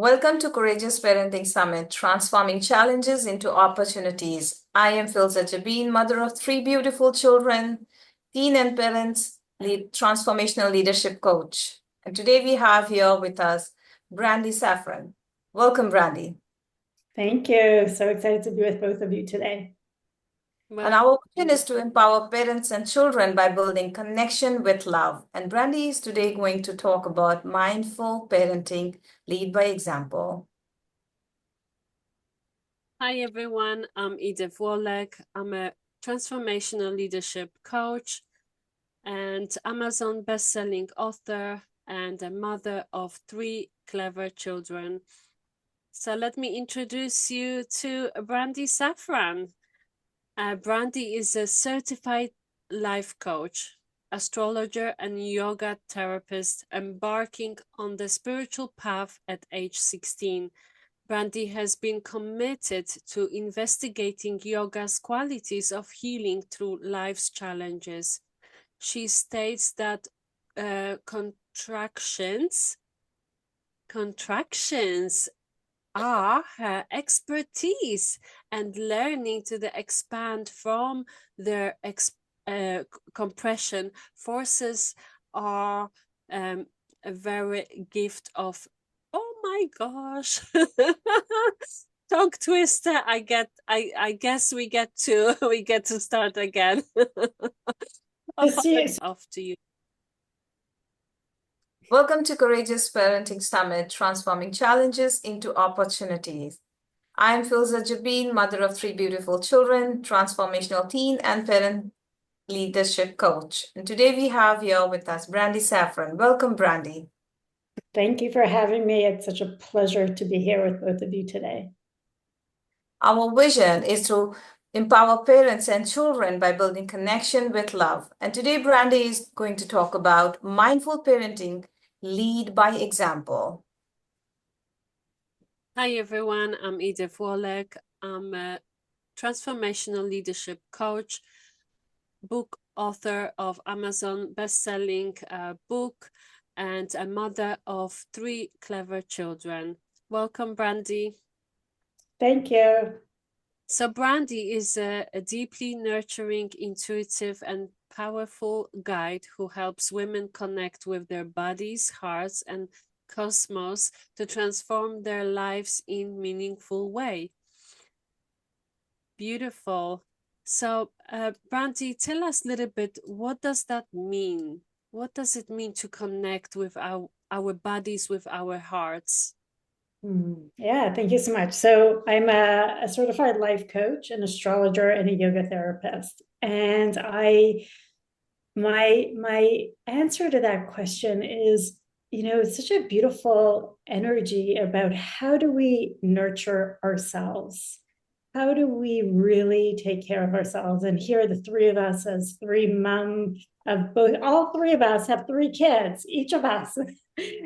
Welcome to Courageous Parenting Summit, transforming challenges into opportunities. I am Filza Jabin, mother of three beautiful children, teen and parents, transformational leadership coach. And today we have here with us Brandee Safran. Welcome, Brandee. Thank you. So excited to be with both of you today. And our mission is to empower parents and children by building connection with love. And Brandee is today going to talk about mindful parenting, lead by example. Hi, everyone. I'm Edith Wolek. I'm a transformational leadership coach and Amazon best-selling author and a mother of three clever children. So let me introduce you to Brandee Safran. Brandee is a certified life coach, astrologer, and yoga therapist embarking on the spiritual path at age 16. Brandee has been committed to investigating yoga's qualities of healing through life's challenges. She states that contractions are her expertise, and learning to expand from their compression forces are a very gift of, oh my gosh, tongue twister. I guess we get to start again. Off to you. Welcome to Courageous Parenting Summit, transforming challenges into opportunities. I am Filza Jabin, mother of three beautiful children, transformational teen and parent leadership coach. And today we have here with us Brandee Safran. Welcome, Brandee. Thank you for having me. It's such a pleasure to be here with both of you today. Our vision is to empower parents and children by building connection with love. And today Brandee is going to talk about mindful parenting, lead by example. Hi, everyone. I'm Edith Wolek. I'm a transformational leadership coach, book author of Amazon best-selling book, and a mother of three clever children. Welcome, Brandee. Thank you. So Brandee is a deeply nurturing, intuitive, and powerful guide who helps women connect with their bodies, hearts, and cosmos to transform their lives in meaningful way. Beautiful. So, Brandee, tell us a little bit, what does that mean? What does it mean to connect with our bodies, with our hearts? Yeah, thank you so much. So I'm a certified life coach, an astrologer, and a yoga therapist. And my answer to that question is, it's such a beautiful energy about how do we nurture ourselves? How do we really take care of ourselves? And here, the three of us, as three moms of both, all three of us have three kids, each of us.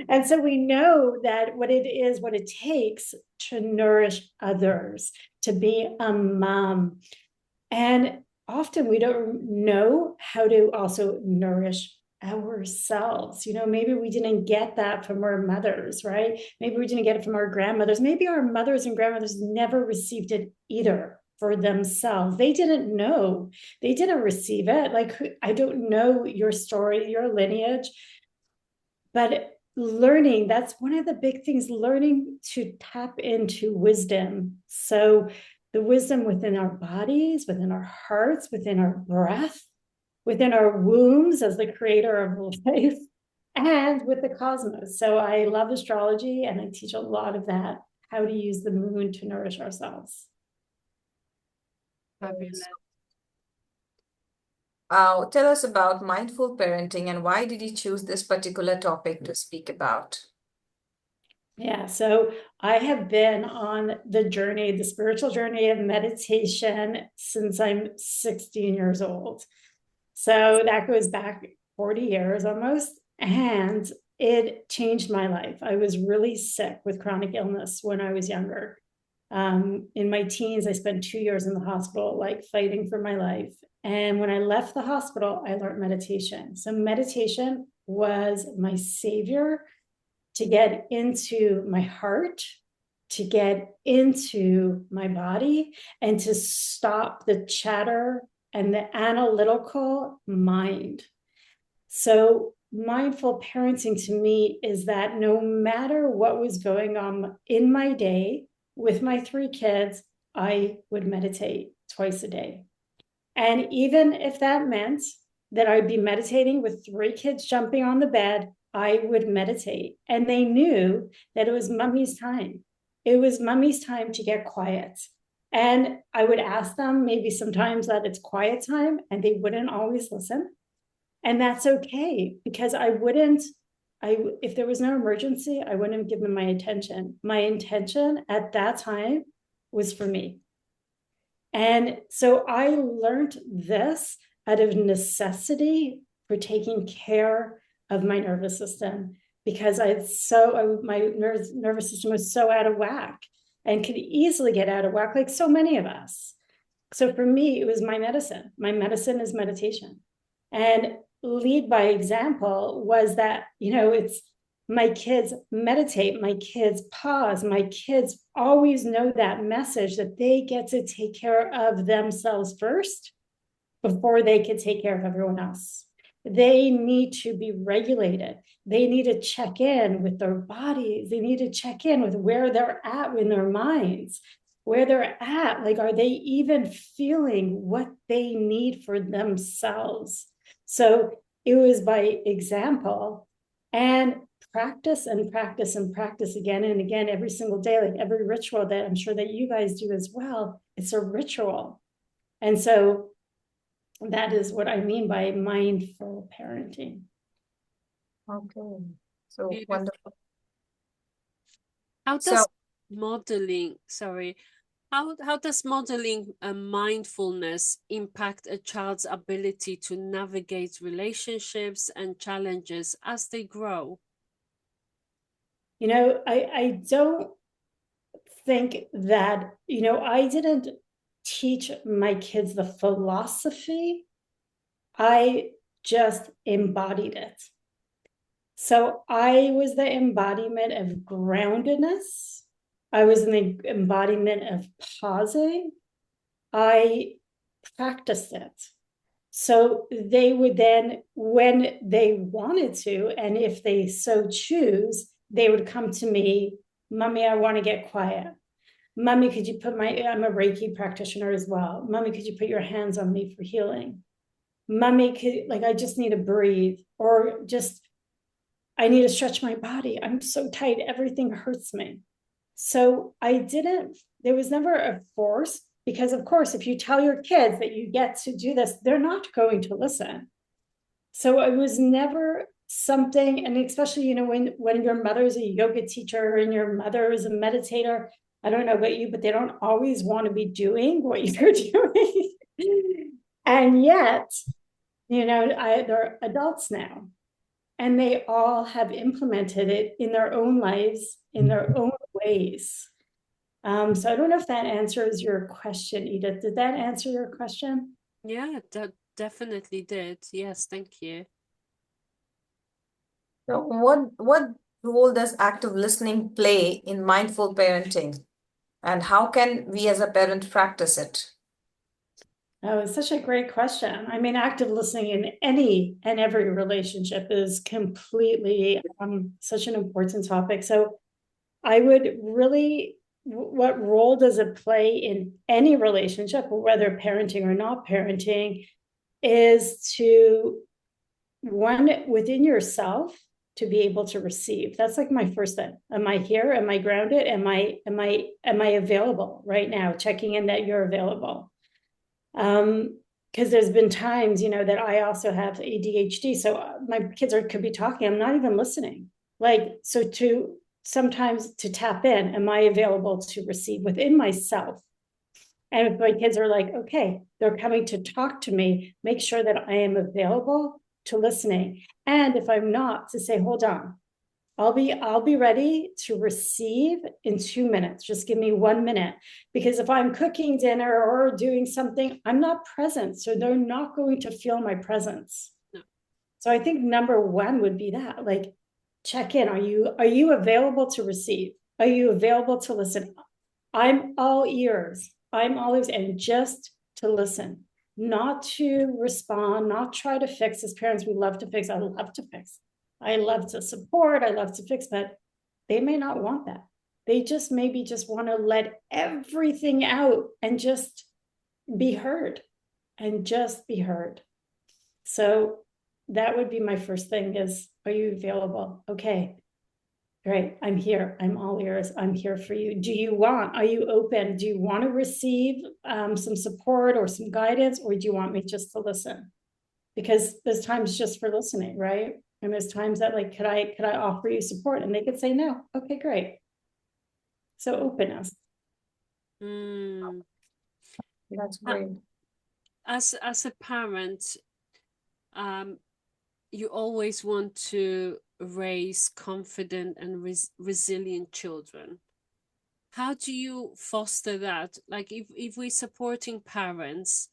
And so we know that what it takes to nourish others, to be a mom. And often we don't know how to also nourish ourselves. Maybe we didn't get that from our mothers, right? Maybe we didn't get it from our grandmothers. Maybe our mothers and grandmothers never received it either for themselves. They didn't know. They didn't receive it. Like, I don't know your story, your lineage, but learning, that's one of the big things, learning to tap into wisdom. So the wisdom within our bodies, within our hearts, within our breath, within our wombs as the creator of life, and with the cosmos. So I love astrology, and I teach a lot of that, how to use the moon to nourish ourselves. Fabulous. Tell us about mindful parenting and why did you choose this particular topic to speak about? Yeah, so I have been on the journey, the spiritual journey of meditation since I'm 16 years old. So that goes back 40 years almost, and it changed my life. I was really sick with chronic illness when I was younger. In my teens, I spent 2 years in the hospital, like fighting for my life. And when I left the hospital, I learned meditation. So meditation was my savior to get into my heart, to get into my body, and to stop the chatter and the analytical mind. So mindful parenting to me is that no matter what was going on in my day with my 3 kids, I would meditate twice a day. And even if that meant that I'd be meditating with 3 kids jumping on the bed, I would meditate. And they knew that it was mommy's time. It was mommy's time to get quiet. And I would ask them maybe sometimes that it's quiet time, and they wouldn't always listen. And that's okay, because if there was no emergency, I wouldn't have given my attention. My intention at that time was for me. And so I learned this out of necessity for taking care of my nervous system, because my nervous system was so out of whack and could easily get out of whack, like so many of us. So for me, it was my medicine. My medicine is meditation. And lead by example was that, it's my kids meditate, my kids pause, my kids always know that message that they get to take care of themselves first before they can take care of everyone else. They need to be regulated. They need to check in with their bodies. They need to check in with where they're at in their minds, where they're at. Like, are they even feeling what they need for themselves? So it was by example and practice and practice and practice again and again every single day, like every ritual that I'm sure that you guys do as well. It's a ritual. And so that is what I mean by mindful parenting. Okay. So Beautiful. wonderful. How does how does modeling mindfulness impact a child's ability to navigate relationships and challenges as they grow? I don't think that, I didn't teach my kids the philosophy. I just embodied it. So I was the embodiment of groundedness. I was the embodiment of pausing. I practiced it. So they would then, when they wanted to, and if they so choose, they would come to me, Mommy, I want to get quiet. Mommy, could you I'm a Reiki practitioner as well. Mommy, could you put your hands on me for healing? Mommy, I just need to breathe, or just, I need to stretch my body. I'm so tight. Everything hurts me. So there was never a force, because of course, if you tell your kids that you get to do this, they're not going to listen. So it was never something, and especially, when your mother is a yoga teacher and your mother is a meditator, I don't know about you, but they don't always want to be doing what you're doing. And yet, they're adults now, and they all have implemented it in their own lives, in their own ways. So I don't know if that answers your question, Edith. Did that answer your question? Yeah, that definitely did. Yes, thank you. So what role does active listening play in mindful parenting? And how can we as a parent practice it? Oh, it's such a great question. I mean, active listening in any and every relationship is completely such an important topic. So I would really, what role does it play in any relationship, whether parenting or not parenting, is to, one, within yourself, to be able to receive. That's like my first thing. Am I here? Am I grounded? Am I available right now? Checking in that you're available. Because there's been times, that I also have ADHD. So my kids could be talking. I'm not even listening. So sometimes to tap in, am I available to receive within myself? And if my kids are like, okay, they're coming to talk to me, make sure that I am available to listening. And if I'm not, to say, hold on, I'll be ready to receive in 2 minutes. Just give me 1 minute. Because if I'm cooking dinner or doing something, I'm not present. So they're not going to feel my presence. No. So I think number one would be that, check in. Are you available to receive? Are you available to listen? I'm all ears. I'm all ears, and just to listen, not to respond, not try to fix. As parents, we love to fix. I love to fix. I love to support. I love to fix, but they may not want that. They just maybe just want to let everything out and just be heard and just be heard. So that would be my first thing is, are you available? Okay, great. I'm here. I'm all ears. I'm here for you. Are you open? Do you want to receive some support or some guidance, or do you want me just to listen? Because there's times just for listening, right? And there's times that like, could I offer you support? And they could say no. Okay, great. So openness. Mm. That's great. As a parent, you always want to raise confident and resilient children. How do you foster that? Like if we're supporting parents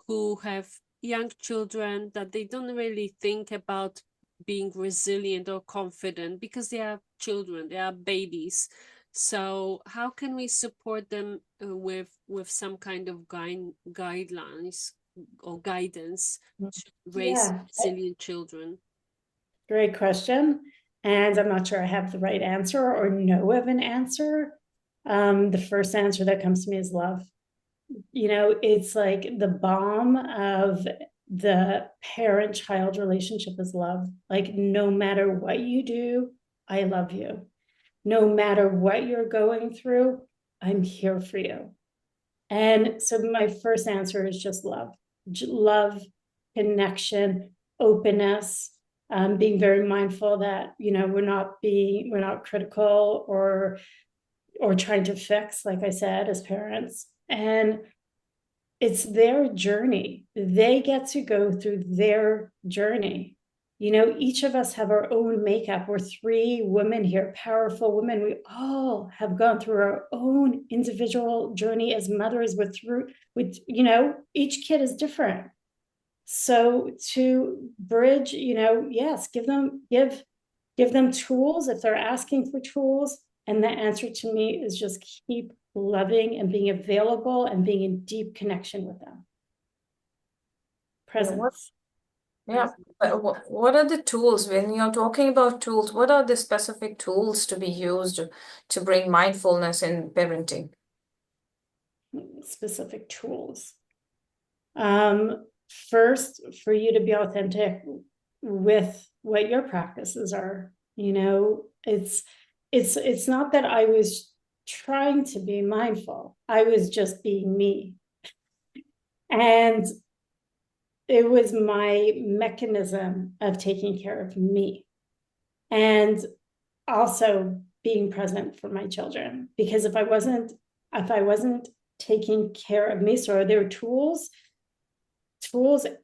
who have young children that they don't really think about being resilient or confident because they are children, they are babies. So how can we support them with some kind of guidelines or guidance to raise resilient children? Great question. And I'm not sure I have the right answer or know of an answer. The first answer that comes to me is love. You know, it's like the balm of the parent-child relationship is love. Like, no matter what you do, I love you. No matter what you're going through, I'm here for you. And so my first answer is just love. Love, connection, openness, being very mindful that, you know, we're not critical or trying to fix, like I said, as parents. And it's their journey. They get to go through their journey. You know, each of us have our own makeup. We're three women here, powerful women. We all have gone through our own individual journey as mothers with, you know, each kid is different. So to bridge, you know, yes, give them tools if they're asking for tools. And the answer to me is just keep loving and being available and being in deep connection with them. Presence. Yeah, but what are the tools when you're talking about tools? What are the specific tools to be used to bring mindfulness in parenting? Specific tools. First, for you to be authentic with what your practices are. You know, it's not that I was trying to be mindful. I was just being me. And it was my mechanism of taking care of me. And also being present for my children. Because if I wasn't taking care of me, so there are tools,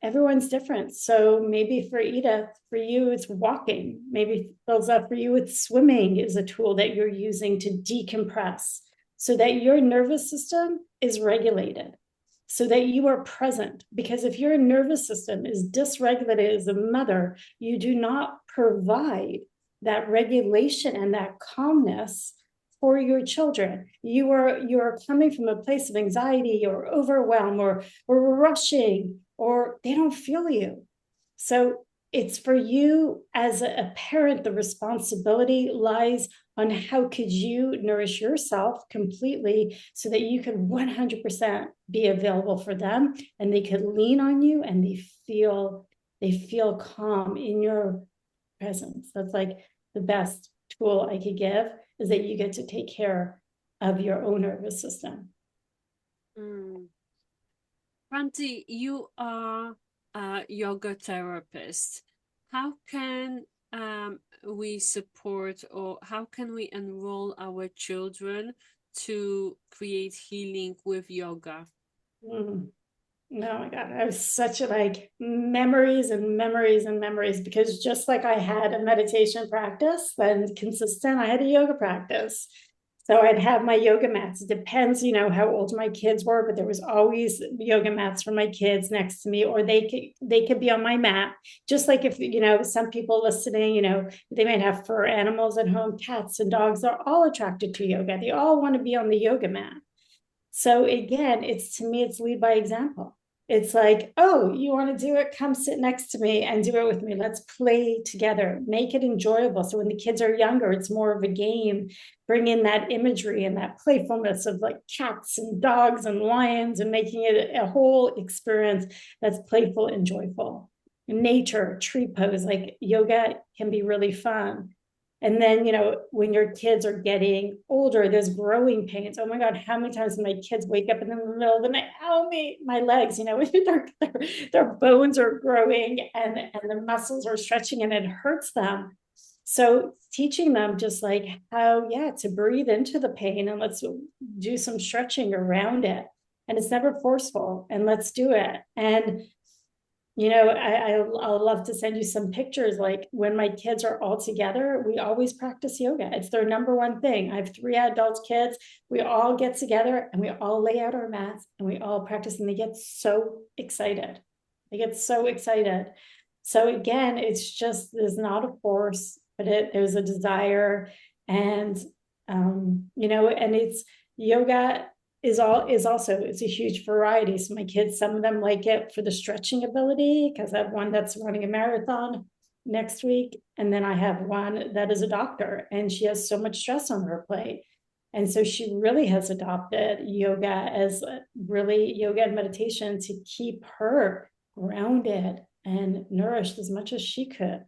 everyone's different. So maybe for Edith, for you, it's walking. Maybe Philza, for you, it's swimming is a tool that you're using to decompress so that your nervous system is regulated, so that you are present. Because if your nervous system is dysregulated as a mother, you do not provide that regulation and that calmness for your children. You are coming from a place of anxiety or overwhelm or rushing, or they don't feel you. So it's for you as a parent, the responsibility lies on how could you nourish yourself completely so that you can 100% be available for them and they could lean on you and they feel calm in your presence. That's like the best tool I could give, is that you get to take care of your own nervous system. Brandee, you are a yoga therapist. How can we support, or how can we enroll our children to create healing with yoga? Oh my God, I have such memories and memories and memories, because just like I had a meditation practice and consistent, I had a yoga practice. So I'd have my yoga mats. It depends, how old my kids were, but there was always yoga mats for my kids next to me, or they could be on my mat. Just like if, some people listening, they might have fur animals at home, cats and dogs, they're all attracted to yoga. They all want to be on the yoga mat. So again, to me, it's lead by example. It's like, oh, you want to do it? Come sit next to me and do it with me. Let's play together, make it enjoyable. So when the kids are younger, it's more of a game. Bring in that imagery and that playfulness of like cats and dogs and lions and making it a whole experience that's playful and joyful. Nature, tree pose, like yoga can be really fun. And then, when your kids are getting older, there's growing pains. Oh my God, how many times do my kids wake up in the middle of the night? Ow, my legs, their bones are growing and their muscles are stretching and it hurts them. So teaching them just like how, to breathe into the pain and let's do some stretching around it. And it's never forceful, and let's do it. And I'll love to send you some pictures. Like when my kids are all together, we always practice yoga. It's their number one thing. I have 3 adult kids. We all get together and we all lay out our mats and we all practice, and they get so excited. They get so excited. So again, it's just, there's not a force, but there's a desire. And, and it's yoga is also, it's a huge variety. So my kids, some of them like it for the stretching ability, because I have one that's running a marathon next week, and then I have one that is a doctor and she has so much stress on her plate, and so she really has adopted yoga and meditation to keep her grounded and nourished as much as she could.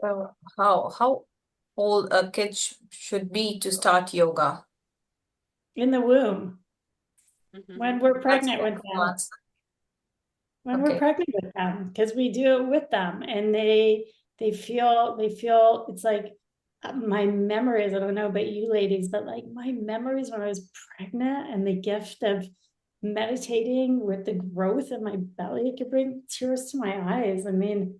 So how old a kid should be to start yoga? In the womb, when we're pregnant with them. When we're pregnant with them, because we do it with them, and they feel it's like my memories. I don't know about you ladies, but like my memories when I was pregnant and the gift of meditating with the growth of my belly, it could bring tears to my eyes. I mean,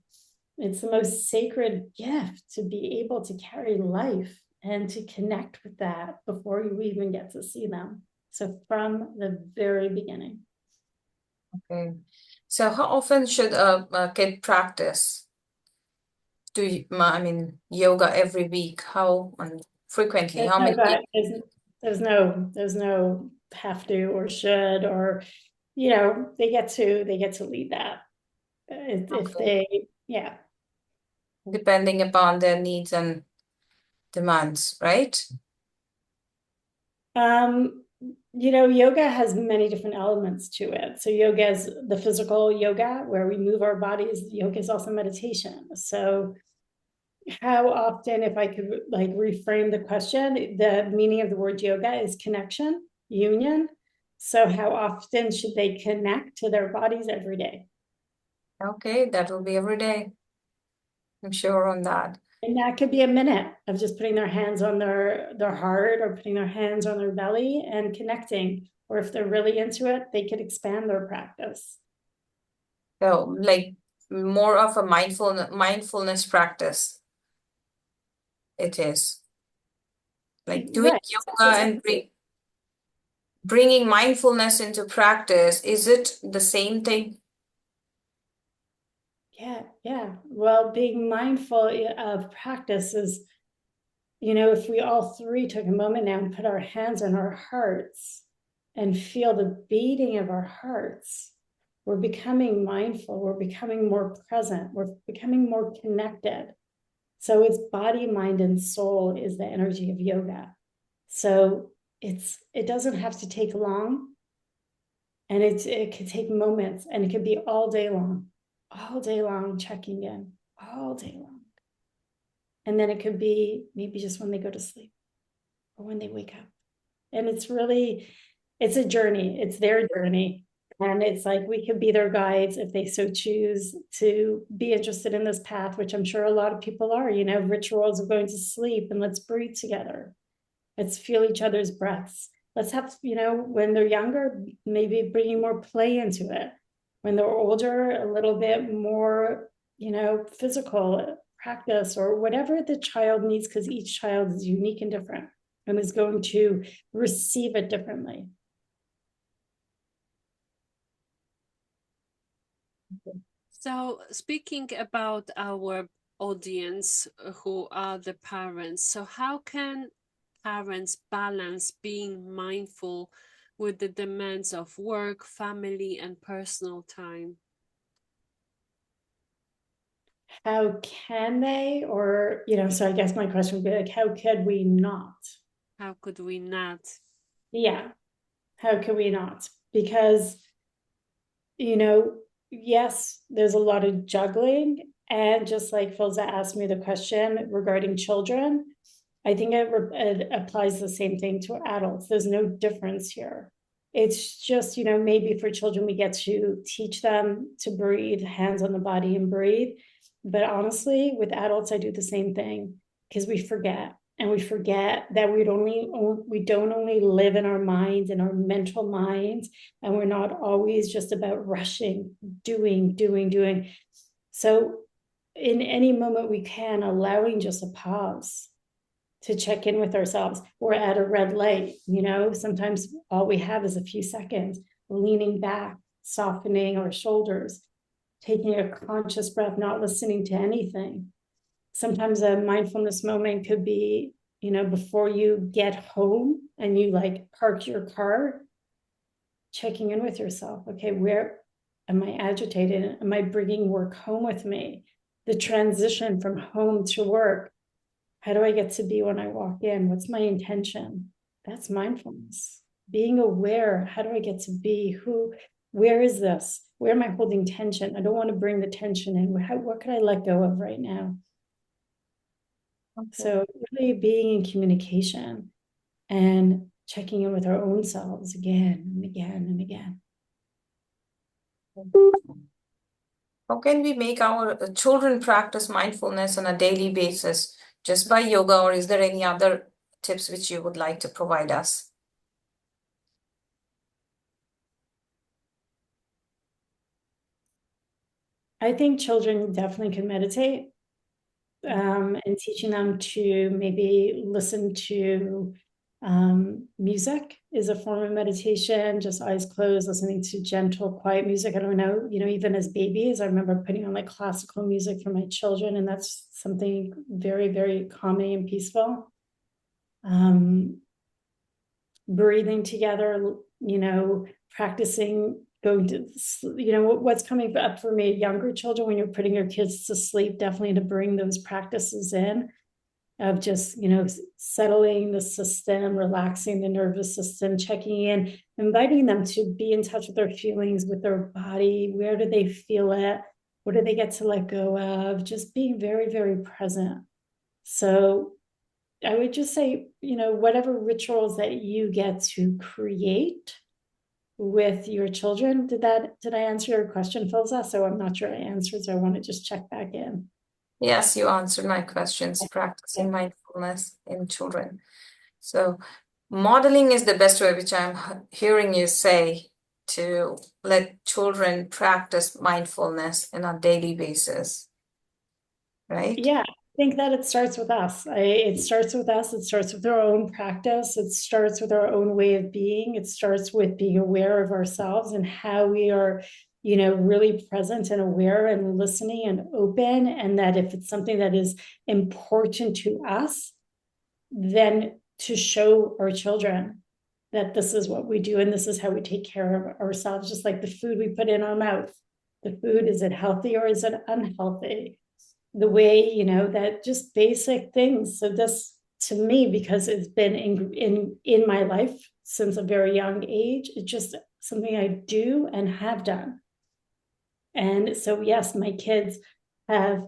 it's the most sacred gift to be able to carry life and to connect with that before you even get to see them. So from the very beginning. Okay. So how often should a kid practice? Yoga every week? How frequently? How many? There's no have to or should, or they get to lead that if they Depending upon their needs and demands, right? Yoga has many different elements to it. So yoga is the physical yoga where we move our bodies. Yoga is also meditation. So how often, if I could like reframe the question, the meaning of the word yoga is connection, union. So how often should they connect to their bodies every day? Okay, that will be every day. I'm sure on that. And that could be a minute of just putting their hands on their heart or putting their hands on their belly and connecting. Or if they're really into it, they could expand their practice. So like more of a mindfulness practice. It is. Like doing yoga and bringing mindfulness into practice, is it the same thing? Yeah. Well, being mindful of practice is, if we all 3 took a moment now and put our hands on our hearts and feel the beating of our hearts, we're becoming mindful, we're becoming more present, we're becoming more connected. So it's body, mind, and soul is the energy of yoga. So it doesn't have to take long, and it could take moments, and it could be all day long checking in, all day long. And then it could be maybe just when they go to sleep or when they wake up. And it's a journey. It's their journey. And it's like we could be their guides if they so choose to be interested in this path, which I'm sure a lot of people are, rituals of going to sleep, and let's breathe together. Let's feel each other's breaths. Let's have, when they're younger, maybe bringing more play into it. When they're older, a little bit more, physical practice or whatever the child needs, because each child is unique and different and is going to receive it differently. So, speaking about our audience who are the parents, so how can parents balance being mindful with the demands of work, family, and personal time? How can they? Or, so I guess my question would be like, how could we not? How could we not? Yeah. How could we not? Because, yes, there's a lot of juggling. And just like Philza asked me the question regarding children, I think it applies the same thing to adults. There's no difference here. It's just, maybe for children, we get to teach them to breathe, hands on the body and breathe. But honestly, with adults, I do the same thing because we forget. And we forget that we don't only live in our minds and our mental minds, and we're not always just about rushing, doing. So in any moment we can, allowing just a pause to check in with ourselves. We're at a red light, sometimes all we have is a few seconds, leaning back, softening our shoulders, taking a conscious breath, not listening to anything. Sometimes a mindfulness moment could be, before you get home and you like park your car, checking in with yourself. Okay, where am I agitated? Am I bringing work home with me? The transition from home to work. How do I get to be when I walk in? What's my intention? That's mindfulness. Being aware. How do I get to be? Where is this? Where am I holding tension? I don't want to bring the tension in. What can I let go of right now? Okay. So really being in communication and checking in with our own selves again and again and again. How can we make our children practice mindfulness on a daily basis just by yoga, or is there any other tips which you would like to provide us? I think children definitely can meditate, and teaching them to maybe listen to music is a form of meditation, just eyes closed, listening to gentle, quiet music. I don't know, even as babies, I remember putting on like classical music for my children, and that's something very, very calming and peaceful. Breathing together, practicing going to, what's coming up for me, younger children, when you're putting your kids to sleep, definitely to bring those practices in of just, settling the system, relaxing the nervous system, checking in, inviting them to be in touch with their feelings, with their body. Where do they feel it? What do they get to let go of? Just being very, very present. So I would just say, whatever rituals that you get to create with your children. Did I answer your question, Philza? So I'm not sure I answered, so I want to just check back in. Yes, you answered my questions, practicing mindfulness in children. So modeling is the best way, which I'm hearing you say, to let children practice mindfulness on a daily basis, right? Yeah, I think that it starts with us. It starts with us. It starts with our own practice. It starts with our own way of being. It starts with being aware of ourselves and how we are, really present and aware and listening and open. And that if it's something that is important to us, then to show our children that this is what we do and this is how we take care of ourselves, just like the food we put in our mouth. The food, is it healthy or is it unhealthy? The way, that just basic things. So this, to me, because it's been in my life since a very young age, it's just something I do and have done. And so, yes, my kids have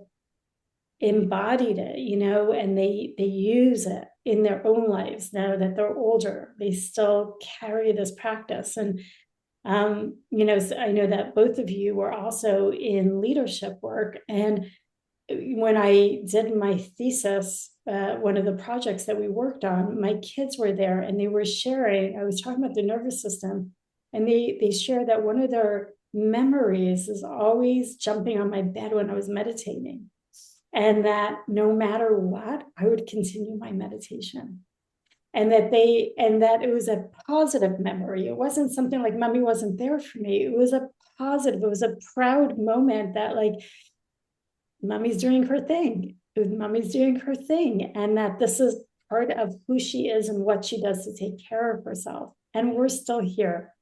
embodied it, and they use it in their own lives now that they're older. They still carry this practice. And so I know that both of you were also in leadership work. And when I did my thesis, one of the projects that we worked on, my kids were there and they were sharing. I was talking about the nervous system, and they shared that one of their memories is always jumping on my bed when I was meditating. and that no matter what, I would continue my meditation. And that it was a positive memory. It wasn't something like mommy wasn't there for me. It was a positive, it was a proud moment that like mommy's doing her thing. Mommy's doing her thing. And that this is part of who she is and what she does to take care of herself. And we're still here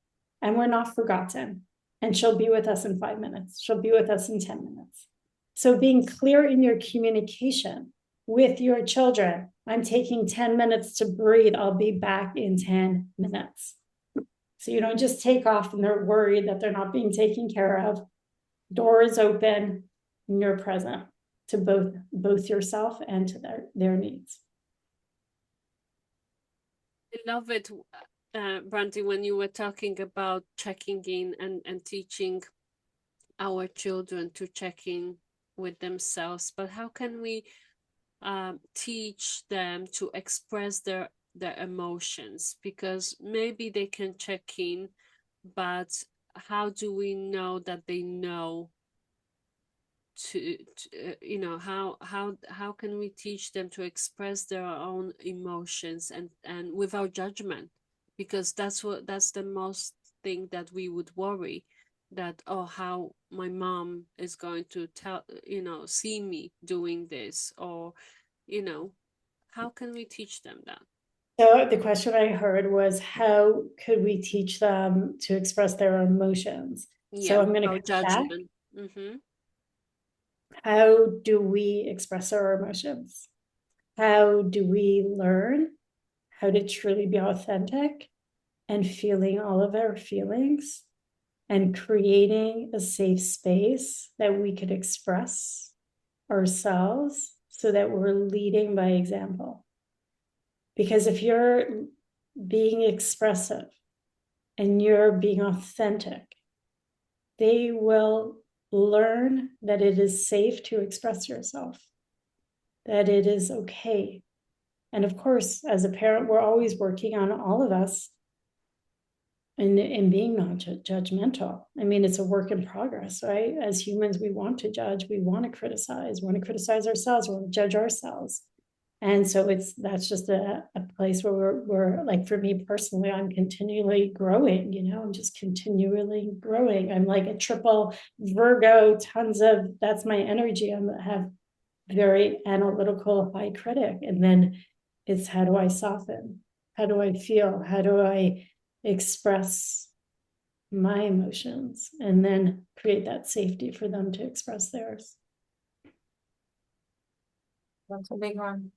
and we're not forgotten. And she'll be with us in 5 minutes. She'll be with us in 10 minutes. So being clear in your communication with your children. I'm taking 10 minutes to breathe. I'll be back in 10 minutes. So you don't just take off and they're worried that they're not being taken care of. Door is open and you're present to both yourself and to their needs. I love it, Brandee, when you were talking about checking in and teaching our children to check in with themselves. But how can we teach them to express their emotions? Because maybe they can check in, but how do we know that they know to you know, how can we teach them to express their own emotions and without judgment? Because that's the most thing that we would worry, that oh, how my mom is going to tell, you know, see me doing this, or you know, how can we teach them that? So the question I heard was, how could we teach them to express their emotions? Yeah, So I'm going to without come back. judgment. Mm-hmm. How do we express our emotions? How do we learn how to truly be authentic and feeling all of our feelings and creating a safe space that we could express ourselves so that we're leading by example? Because if you're being expressive and you're being authentic, they will learn that it is safe to express yourself, that it is okay. And of course, as a parent, we're always working on all of us and being not judgmental. I mean, it's a work in progress, right? As humans, we want to judge, we want to criticize ourselves, we want to judge ourselves. And so that's just a place where we're like, for me personally, I'm continually growing, you know, I'm just continually growing. I'm like a triple Virgo, that's my energy. I have very analytical, high critic. And then it's, how do I soften? How do I feel? How do I express my emotions? And then create that safety for them to express theirs. That's a big one.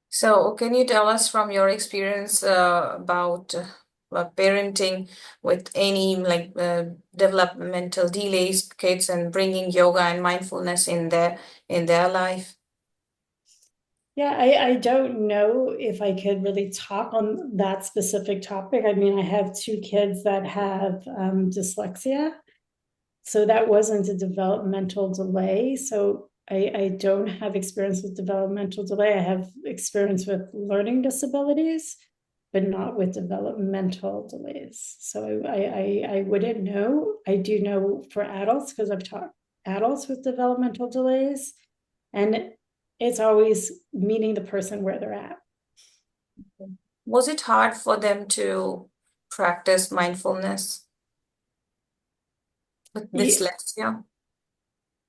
So, can you tell us from your experience about parenting with any like developmental delays, kids, and bringing yoga and mindfulness in their life? Yeah, I don't know if I could really talk on that specific topic. I mean, I have 2 kids that have dyslexia, so that wasn't a developmental delay. So I don't have experience with developmental delay. I have experience with learning disabilities, but not with developmental delays. So I wouldn't know. I do know for adults because I've taught adults with developmental delays, and it's always meeting the person where they're at. Was it hard for them to practice mindfulness with dyslexia?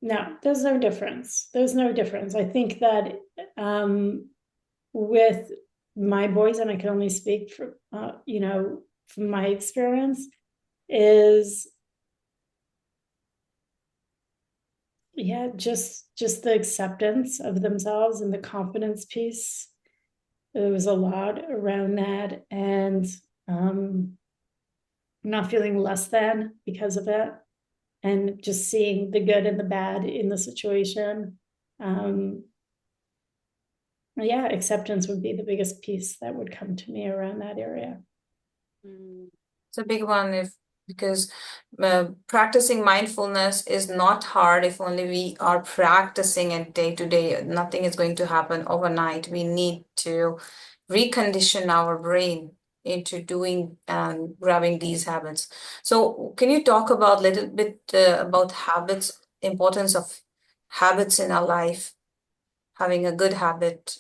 No, there's no difference. There's no difference. I think that with my boys, and I can only speak for, you know, from my experience, is yeah, just the acceptance of themselves and the confidence piece. There was a lot around that, and not feeling less than because of it, and just seeing the good and the bad in the situation. Yeah, acceptance would be the biggest piece that would come to me around that area. It's a big one because practicing mindfulness is not hard if only we are practicing it day to day. Nothing is going to happen overnight. We need to recondition our brain into doing and grabbing these habits. So can you talk about a little bit about habits, importance of habits in our life? having a good habit?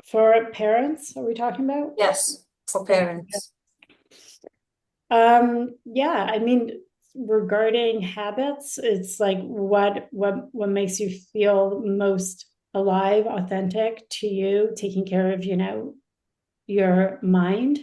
For parents, are we talking about? Yes, for parents. Yeah, I mean, regarding habits, it's like what makes you feel most alive, authentic to you, taking care of, your mind,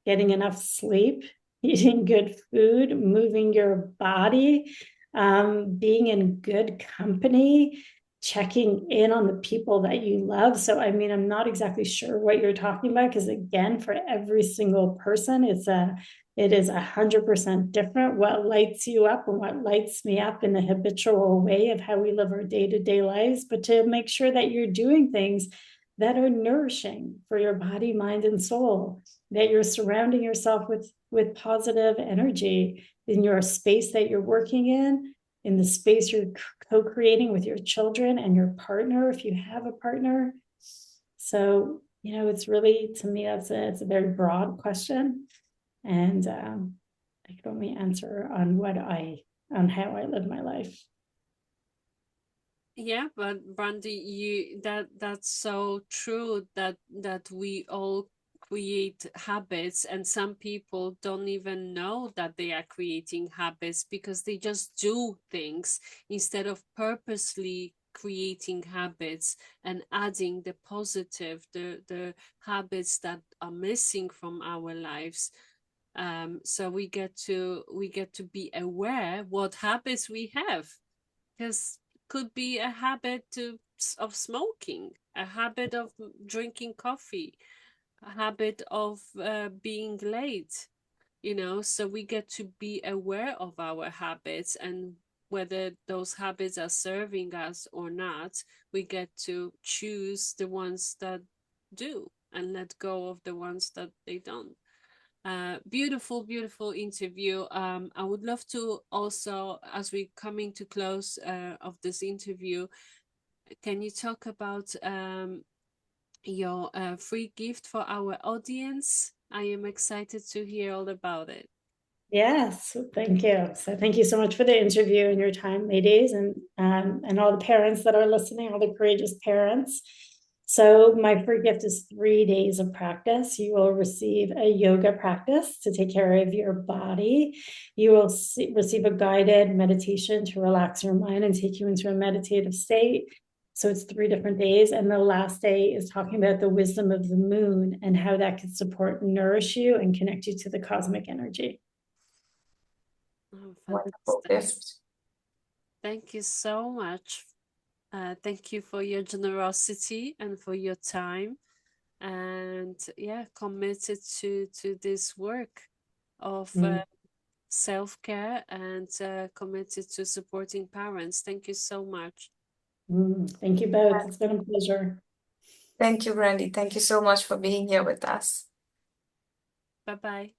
getting enough sleep, eating good food, moving your body, being in good company, checking in on the people that you love. So, I mean, I'm not exactly sure what you're talking about because, again, for every single person, it is 100% different. What lights you up and what lights me up in the habitual way of how we live our day-to-day lives, but to make sure that you're doing things that are nourishing for your body, mind, and soul, that you're surrounding yourself with positive energy in your space that you're working in the space you're co-creating with your children and your partner, if you have a partner. So, it's really, to me, it's a very broad question. And I can only answer on how I live my life. Yeah, but Brandee, that's so true that we all create habits, and some people don't even know that they are creating habits because they just do things instead of purposely creating habits and adding the positive, the habits that are missing from our lives. So we get to be aware what habits we have, because could be a habit of smoking, a habit of drinking coffee, a habit of being late, so we get to be aware of our habits, and whether those habits are serving us or not, we get to choose the ones that do and let go of the ones that they don't. Beautiful interview. I would love to also, as we coming to close of this interview, can you talk about your free gift for our audience? I am excited to hear all about it. Yes, thank you. So thank you so much for the interview and your time, ladies, and all the parents that are listening, all the courageous parents. So my free gift is 3 days of practice. You will receive a yoga practice to take care of your body. You will receive a guided meditation to relax your mind and take you into a meditative state. So it's 3 different days. And the last day is talking about the wisdom of the moon and how that can support, nourish you, and connect you to the cosmic energy. Oh, Wonderful fantastic. gift. Thank you so much. Thank you for your generosity and for your time, and committed to this work of self-care, and committed to supporting parents. Thank you so much. Thank you both. It's been a pleasure. Thank you, Brandee. Thank you so much for being here with us. Bye-bye.